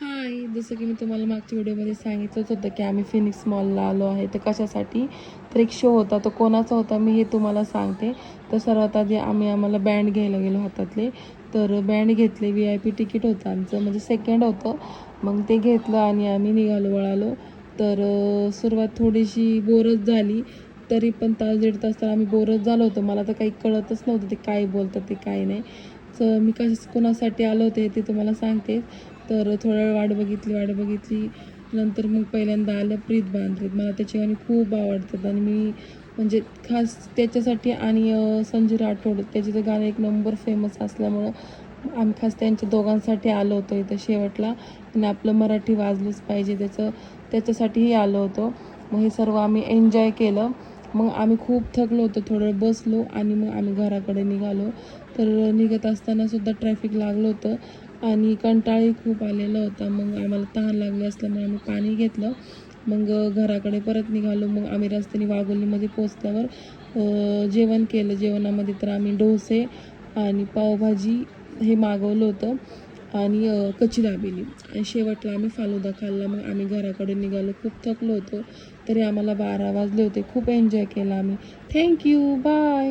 हाय, जसं की मी तुम्हाला मागच्या व्हिडिओमध्ये सांगितलंच होतं की आम्ही फिनिक्स मॉलला आलो आहे. तर कशासाठी? तर एक शो होता. तो कोणाचा होता मी हे तुम्हाला सांगते. तर सर्वात आधी आम्हाला बँड घ्यायला गेलो हातातले. तर बँड घेतले, VIP तिकीट होतं आमचं, म्हणजे सेकंड होतं. मग ते घेतलं आणि आम्ही वळालो. तर सुरुवात थोडीशी बोरच झाली. तरी पण तास दीड तास तर आम्ही बोरच झालो होतो. मला तर काही कळतच नव्हतं ते काय बोलतात ते काय नाही. तर मी कोणासाठी आलो होते ते तुम्हाला सांगते. तर थोडा वेळ वाट बघितली. नंतर मग पहिल्यांदा आलं प्रीत भानप्रीत. मला त्याची गाणी खूप आवडतात आणि मी म्हणजे खास त्याच्यासाठी आणि संजय राठोड त्याचे तर गाणं एक नंबर फेमस असल्यामुळं आम्ही खास त्यांच्या दोघांसाठी आलो होतो इथं शेवटला. आणि आपलं मराठी वाजलंच पाहिजे त्याच्यासाठीही आलो होतो. मग हे सर्व आम्ही एन्जॉय केलं. मग आम्ही खूप थकलो होतो, थोडं बसलो आणि मग आम्ही घराकडे निघालो. तर निघत असतानासुद्धा ट्रॅफिक लागलं होतं आणि कंटाळाही खूप आलेला होता. मग आम्हाला तहान लागली असल्यामुळे आम्ही पाणी घेतलं. मग घराकडे परत निघालो. मग आम्ही रस्त्याने वाघोलीमध्ये पोचल्यावर जेवण केलं. जेवणामध्ये तर आम्ही डोसे आणि पावभाजी हे मागवलं होतं आणि कच्ची दाबेली आणि शेवटला आम्ही फालुदा खाल्ला. मग आम्ही घराकडे निघालो. खूप थकलो होतो, तरी आम्हाला 12 वाजले होते. खूप एन्जॉय केला आम्ही. Thank you, bye.